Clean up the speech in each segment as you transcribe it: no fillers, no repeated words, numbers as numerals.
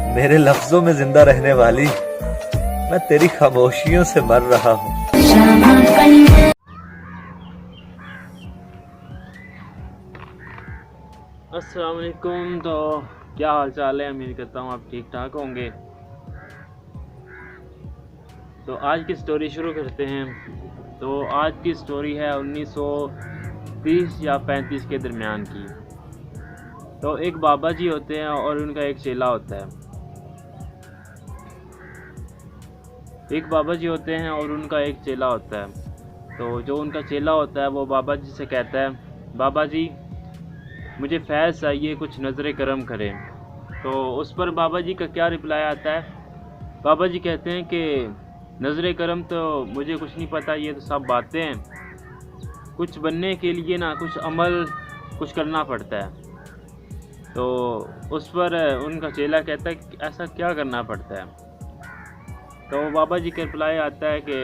मेरे लफ्जों में जिंदा रहने वाली, मैं तेरी खामोशियों से मर रहा हूँ। अस्सलाम वालेकुम। तो क्या हाल चाल है? उम्मीद करता हूँ आप ठीक ठाक होंगे। तो आज की स्टोरी शुरू करते हैं। तो आज की स्टोरी है 1930 या 35 के दरमियान की। तो एक बाबा जी होते हैं और उनका एक चेला होता है। एक बाबा जी होते हैं और उनका एक चेला होता है। तो जो उनका चेला होता है वो बाबा जी से कहता है, बाबा जी मुझे फैज़ चाहिए, कुछ नज़र करम करें। तो उस पर बाबा जी का क्या रिप्लाई आता है? बाबा जी कहते हैं कि नज़र करम तो मुझे कुछ नहीं पता, ये तो सब बातें हैं। कुछ बनने के लिए ना कुछ अमल कुछ करना पड़ता है। तो उस पर उनका चेला कहता है कि ऐसा क्या करना पड़ता है? तो बाबा जी का रिप्लाई आता है कि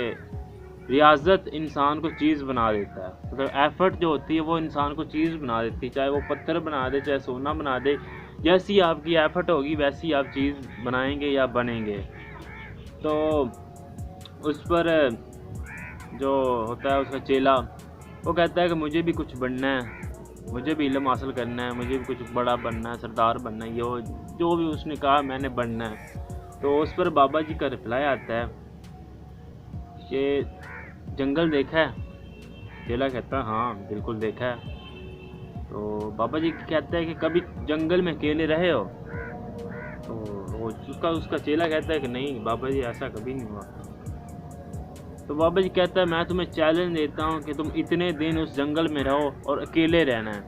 रियाज़त इंसान को चीज़ बना देता है। मतलब एफ़र्ट जो होती है वो इंसान को चीज़ बना देती है, चाहे वो पत्थर बना दे, चाहे सोना बना दे। जैसी आपकी एफ़र्ट होगी वैसी आप चीज़ बनाएंगे या बनेंगे। तो उस पर जो होता है उसका चेला, वो कहता है कि मुझे भी कुछ बनना है, मुझे भी इल्म हासिल करना है, मुझे भी कुछ बड़ा बनना है, सरदार बनना है, जो भी उसने कहा मैंने बनना है। तो उस पर बाबा जी का रिप्लाई आता है कि जंगल देखा है? चेला कहता है हाँ बिल्कुल देखा है। तो बाबा जी कहता है कि कभी जंगल में अकेले रहे हो? तो वो उसका चेला कहता है कि नहीं बाबा जी ऐसा कभी नहीं हुआ। तो बाबा जी कहता है मैं तुम्हें चैलेंज देता हूँ कि तुम इतने दिन उस जंगल में रहो और अकेले रहना है।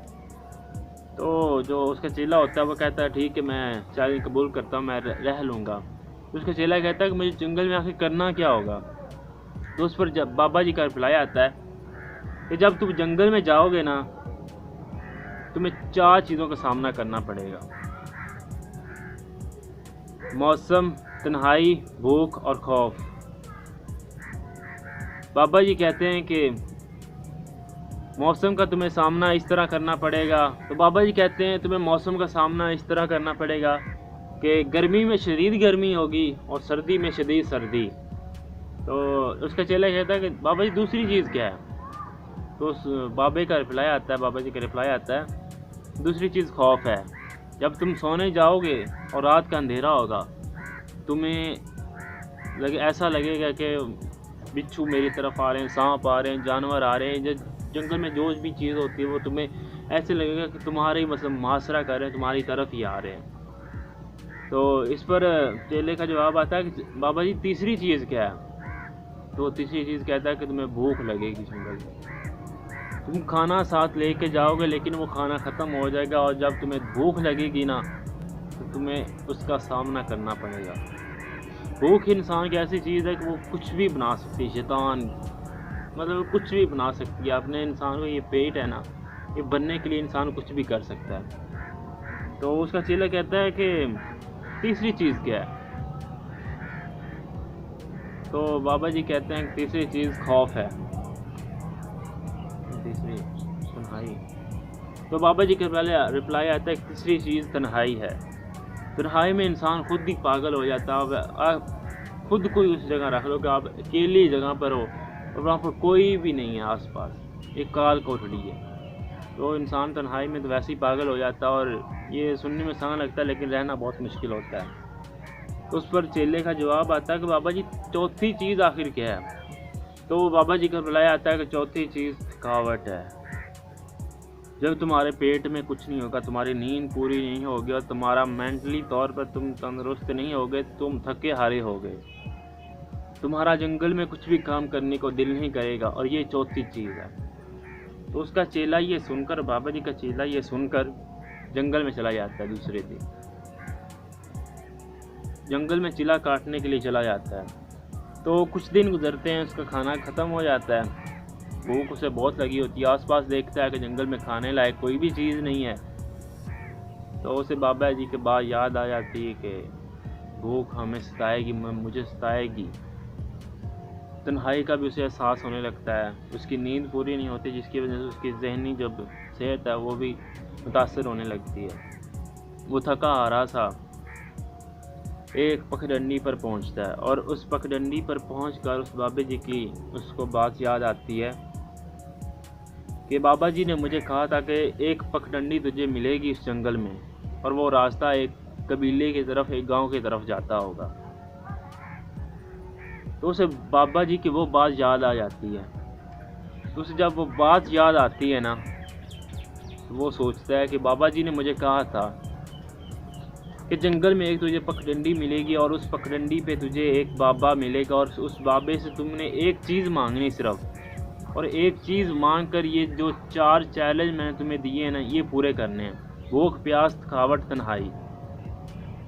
तो जो उसका चेला होता है वो कहता है ठीक है, मैं चैलेंज कबूल करता हूँ, मैं रह लूँगा। तो उसका चेला कहता है कि मुझे जंगल में आखिर करना क्या होगा? तो उस पर जब बाबा जी का रिप्लाई आता है कि जब तुम जंगल में जाओगे ना, तुम्हें 4 चीज़ों का सामना करना पड़ेगा: मौसम, तन्हाई, भूख और खौफ। बाबा जी कहते हैं कि मौसम का तुम्हें सामना इस तरह करना पड़ेगा। तो बाबा जी कहते हैं तुम्हें मौसम का सामना इस तरह करना पड़ेगा कि गर्मी में शदीद गर्मी होगी और सर्दी में शदीद सर्दी। तो उसका चेला कहता है कि बाबा जी दूसरी चीज़ क्या है? तो उस बाबे का रिप्लाई आता है, बाबा जी का रिप्लाई आता है दूसरी चीज़ खौफ है। जब तुम सोने जाओगे और रात का अंधेरा होगा, तुम्हें ऐसा लगेगा कि बिच्छू मेरी तरफ आ रहे हैं, सांप आ रहे हैं, जानवर आ रहे हैं। जंगल में जो भी चीज़ होती है वो तुम्हें ऐसे लगेगा कि तुम्हारे ही मतलब मुहासरा कर रहे हैं, तुम्हारी तरफ ही आ रहे हैं। तो इस पर चेले का जवाब आता है कि बाबा जी तीसरी चीज़ क्या है? तो तीसरी चीज़ कहता है कि तुम्हें भूख लगेगी जंगल में। तुम खाना साथ लेके जाओगे लेकिन वो खाना ख़त्म हो जाएगा, और जब तुम्हें भूख लगेगी ना तो तुम्हें उसका सामना करना पड़ेगा। भूख इंसान की ऐसी चीज़ है कि वो कुछ भी बना सकती है, शैतान मतलब कुछ भी बना सकती है। अपने इंसान को ये पेट है ना, ये बनने के लिए इंसान कुछ भी कर सकता है। तो उसका चेला कहता है कि तीसरी चीज़ क्या है? तो बाबा जी कहते हैं कि तीसरी चीज़ खौफ है, तीसरी तन्हाई। तो बाबा जी का रिप्लाई आता है कि तीसरी चीज़ तन्हाई है। तन्हाई में इंसान खुद ही पागल हो जाता है। आप खुद को उस जगह रख लो कि आप अकेली जगह पर हो और वहाँ पर कोई भी नहीं है आसपास, एक काल कोठड़ी है। तो इंसान तन्हाई में तो वैसे ही पागल हो जाता है, और ये सुनने में आसान लगता है लेकिन रहना बहुत मुश्किल होता है। तो उस पर चेले का जवाब आता है कि बाबा जी चौथी चीज़ आखिर क्या है? तो बाबा जी का रिप्लाई आता है कि चौथी चीज़ थकावट है। जब तुम्हारे पेट में कुछ नहीं होगा, तुम्हारी नींद पूरी नहीं होगी और तुम्हारा मेंटली तौर पर तुम तंदुरुस्त नहीं होगे, तुम थके हारे होगे, तुम्हारा जंगल में कुछ भी काम करने को दिल नहीं करेगा, और ये चौथी चीज़ है। तो उसका चेला ये सुनकर, बाबा जी का चेला ये सुनकर जंगल में चला जाता है। दूसरे दिन जंगल में चिला काटने के लिए चला जाता है। तो कुछ दिन गुजरते हैं, उसका खाना ख़त्म हो जाता है, भूख उसे बहुत लगी होती है। आसपास देखता है कि जंगल में खाने लायक कोई भी चीज़ नहीं है। तो उसे बाबा जी के बाद याद आ जाती है कि भूख हमें सताएगी, मुझे सताएगी। तन्हाई का भी उसे एहसास होने लगता है। उसकी नींद पूरी नहीं होती, जिसकी वजह से उसकी जहनी जब सेहत है वो भी मुतासर होने लगती है। वो थका हारा सा एक पगडंडी पर पहुंचता है और उस पगडंडी पर पहुंचकर उस बाबा जी की उसको बात याद आती है कि बाबा जी ने मुझे कहा था कि एक पगडंडी तुझे मिलेगी इस जंगल में और वो रास्ता एक कबीले की तरफ, एक गांव की तरफ जाता होगा। तो उसे बाबा जी की वो बात याद आ जाती है। तो उसे जब वो बात याद आती है ना, तो वो सोचता है कि बाबा जी ने मुझे कहा था कि जंगल में एक तुझे पगडंडी मिलेगी और उस पगडंडी पे तुझे एक बाबा मिलेगा और उस बाबे से तुमने एक चीज़ मांगनी सिर्फ, और एक चीज़ मांग कर ये जो 4 चैलेंज मैंने तुम्हें दिए हैं ना, ये पूरे करने हैं। भूख, प्यास, थकावट, तन्हाई,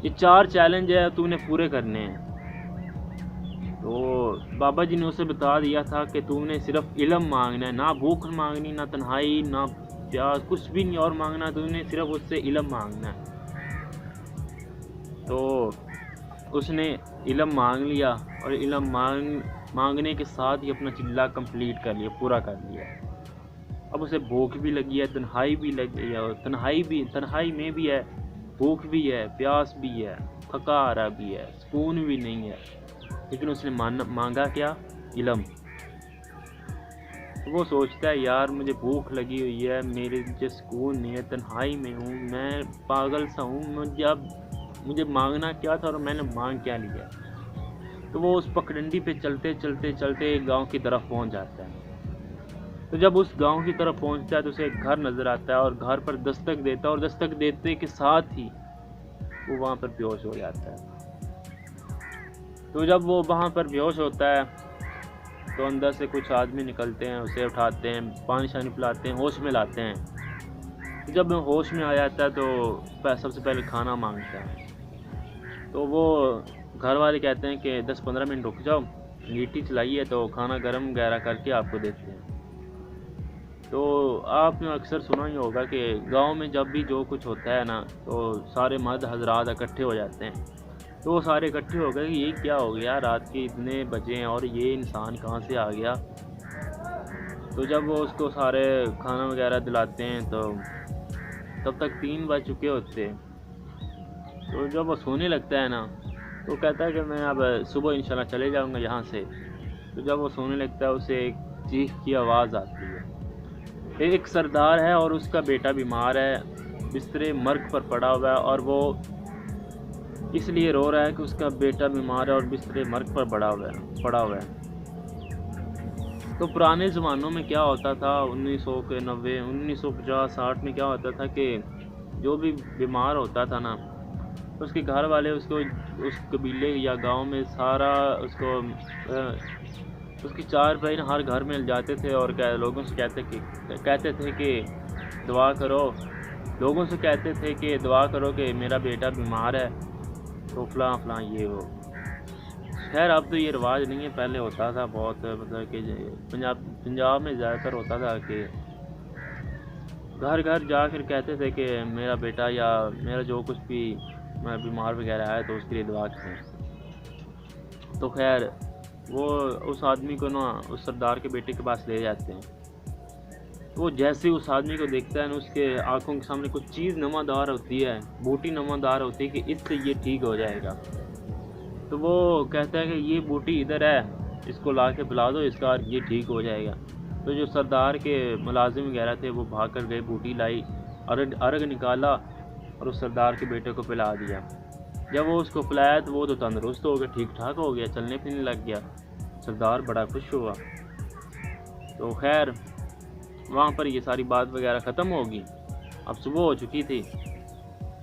ये 4 चैलेंज है, तुमने पूरे करने हैं। तो बाबा जी ने उसे बता दिया था कि तुमने सिर्फ इल्म मांगना है, ना भूख मांगनी, ना तन्हाई, ना प्यास, कुछ भी नहीं और मांगना, तुमने सिर्फ उससे इल्म मांगना है। तो उसने इल्म मांग लिया और इल्म मांगने के साथ ही अपना चिल्ला कंप्लीट कर लिया, पूरा कर लिया। अब उसे भूख भी लगी है, तन्हाई भी लगी है, और तन्हाई में भी है, भूख भी है, प्यास भी है, थका आ रहा भी है, सुकून भी नहीं है, लेकिन उसने मांगा क्या? इल्म। तो वो सोचता है यार मुझे भूख लगी हुई है, मेरे मुझे सुकून नहीं है, तन्हाई में हूँ, मैं पागल सा हूँ, मुझे मांगना क्या था और मैंने मांग क्या लिया। तो वो उस पगडंडी पे चलते एक गांव की तरफ पहुंच जाता है। तो जब उस गांव की तरफ पहुंचता है तो उसे एक घर नज़र आता है और घर पर दस्तक देता है, और दस्तक देते के साथ ही वो वहाँ पर बेहोश हो जाता है। तो जब वो वहाँ पर बेहोश होता है तो अंदर से कुछ आदमी निकलते हैं, उसे उठाते हैं, पानी शानी पिलाते हैं, होश में लाते हैं। जब होश में आ जाता है तो सबसे पहले खाना मांगता है। तो वो घर वाले कहते हैं कि 10-15 मिनट रुक जाओ, लीटी चलाई है तो खाना गर्म वगैरह करके आपको देते हैं। तो आपने अक्सर सुना ही होगा कि गांव में जब भी जो कुछ होता है ना, तो सारे मर्द हजरात इकट्ठे हो जाते हैं। तो वो सारे इकट्ठे हो गए कि ये क्या हो गया, रात के इतने बजे हैं और ये इंसान कहाँ से आ गया। तो जब वो उसको सारे खाना वगैरह दिलाते हैं तो तब तक 3 बज चुके होते हैं। तो जब वो सोने लगता है ना, तो कहता है कि मैं अब सुबह इंशाल्लाह चले जाऊंगा यहाँ से। तो जब वो सोने लगता है उसे एक चीख की आवाज़ आती है। एक सरदार है और उसका बेटा बीमार है, बिस्तरे मर्ग पर पड़ा हुआ है, और वो इसलिए रो रहा है कि उसका बेटा बीमार है और बिस्तरे मर्ग पर पड़ा हुआ है। तो पुराने ज़मानों में क्या होता था, 1990, 1950-60 में क्या होता था कि जो भी बीमार होता था ना, उसके घर वाले उसको उस कबीले या गांव में सारा उसकी 4 बहन हर घर में जाते थे और लोगों से कहते थे कि दुआ करो, लोगों से कहते थे कि दुआ करो कि मेरा बेटा बीमार है, तो फलां ये वो। खैर अब तो ये रिवाज नहीं है, पहले होता था बहुत, मतलब कि पंजाब में ज़्यादातर होता था कि घर घर जाकर कहते थे कि मेरा बेटा या मेरा जो कुछ भी बीमार वगैरह है तो उसके लिए दुआ करें। तो खैर वो उस आदमी को ना उस सरदार के बेटे के पास ले जाते हैं। तो वो जैसे उस आदमी को देखता है ना, उसके आंखों के सामने कुछ चीज़ नमादार होती है, बूटी नमादार होती है कि इससे ये ठीक हो जाएगा। तो वो कहता है कि ये बूटी इधर है, इसको ला के पिला दो, इसका ये ठीक हो जाएगा। तो जो सरदार के मुलाजिम वगैरह थे वो भाग कर गए, बूटी लाई, अर्घ निकाला और उस सरदार के बेटे को पिला दिया। जब वो उसको पिलाया तो वो तो तंदुरुस्त हो गया, ठीक ठाक हो गया, चलने फिरने लग गया। सरदार बड़ा खुश हुआ। तो खैर वहाँ पर ये सारी बात वगैरह ख़त्म होगी। अब सुबह हो चुकी थी।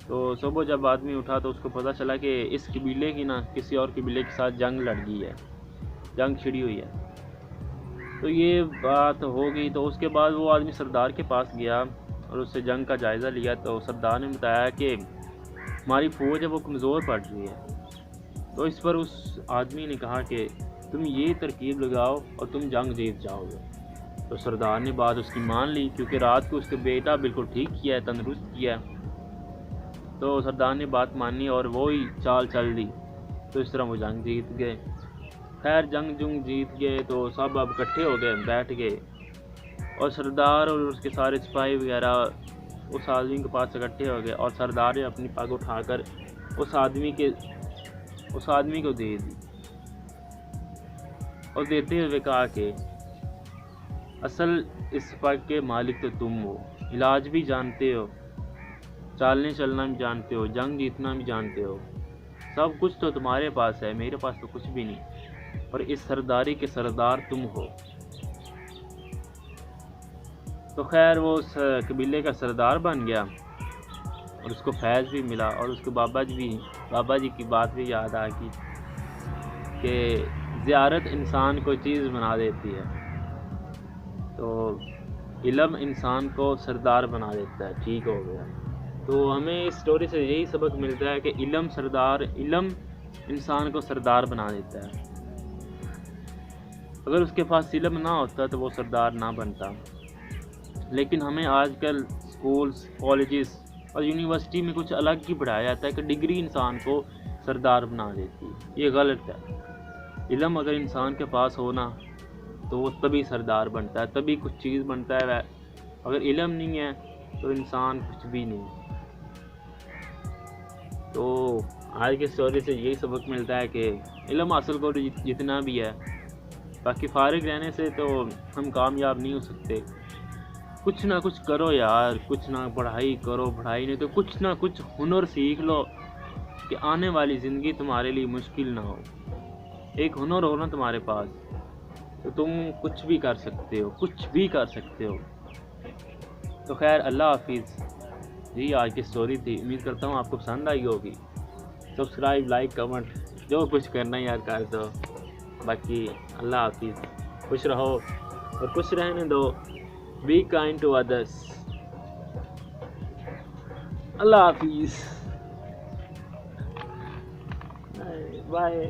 तो सुबह जब आदमी उठा तो उसको पता चला कि इस कबीले की ना किसी और कबीले के साथ जंग लड़ गई है, जंग छिड़ी हुई है। तो ये बात हो गई। तो उसके बाद वो आदमी सरदार के पास गया और उससे जंग का जायज़ा लिया। तो सरदार ने बताया कि हमारी फ़ौज है वो कमज़ोर पड़ रही है। तो इस पर उस आदमी ने कहा कि तुम ये तरकीब लगाओ और तुम जंग जीत जाओगे। तो सरदार ने बात उसकी मान ली, क्योंकि रात को उसका बेटा बिल्कुल ठीक किया है, तंदुरुस्त किया है। तो सरदार ने बात मानी और वो ही चाल चल दी। तो इस तरह वो जंग जीत गए। खैर जंग जीत गए तो सब अब इकट्ठे हो गए, बैठ गए, और सरदार और उसके सारे सिपाही वगैरह उस आदमी के पास इकट्ठे हो गए। और सरदार ने अपनी पग उठाकर उस आदमी के उस आदमी को दे दी और देते हुए कहा कि असल इस पग के मालिक तो तुम हो, इलाज भी जानते हो, चालने चलना भी जानते हो, जंग जीतना भी जानते हो, सब कुछ तो तुम्हारे पास है, मेरे पास तो कुछ भी नहीं, और इस सरदारी के सरदार तुम हो। तो खैर वो उस कबीले का सरदार बन गया और उसको फैज़ भी मिला, और उसके बाबा जी की बात भी याद आ गई कि ज़ियारत इंसान को चीज़ बना देती है, तो इल्म इंसान को सरदार बना देता है। ठीक हो गया। तो हमें इस स्टोरी से यही सबक मिलता है कि इल्म इंसान को सरदार बना देता है। अगर उसके पास इल्म ना होता तो वो सरदार ना बनता। लेकिन हमें आजकल स्कूल्स, कॉलेजेस और यूनिवर्सिटी में कुछ अलग ही पढ़ाया जाता है कि डिग्री इंसान को सरदार बना देती है। ये गलत है। इल्म अगर इंसान के पास हो ना तो वो तभी सरदार बनता है, तभी कुछ चीज़ बनता है। अगर इल्म नहीं है तो इंसान कुछ भी नहीं। तो आज की स्टोरी से यही सबक मिलता है कि इल्म हासिल करो जितना भी है, बाकी फारिग रहने से तो हम कामयाब नहीं हो सकते। कुछ ना कुछ करो यार, कुछ ना पढ़ाई करो, पढ़ाई नहीं तो कुछ ना कुछ हुनर सीख लो कि आने वाली ज़िंदगी तुम्हारे लिए मुश्किल ना हो। एक हुनर हो ना तुम्हारे पास तो तुम कुछ भी कर सकते हो, कुछ भी कर सकते हो। तो खैर अल्लाह हाफिज़ जी। आज की स्टोरी थी, उम्मीद करता हूँ आपको पसंद आई होगी। सब्सक्राइब, लाइक, कमेंट जो कुछ करना यार कर दो। बाकी अल्लाह हाफिज़, खुश रहो और खुश रहने दो। Be kind to others. अल्लाह हाफिज़, बाय।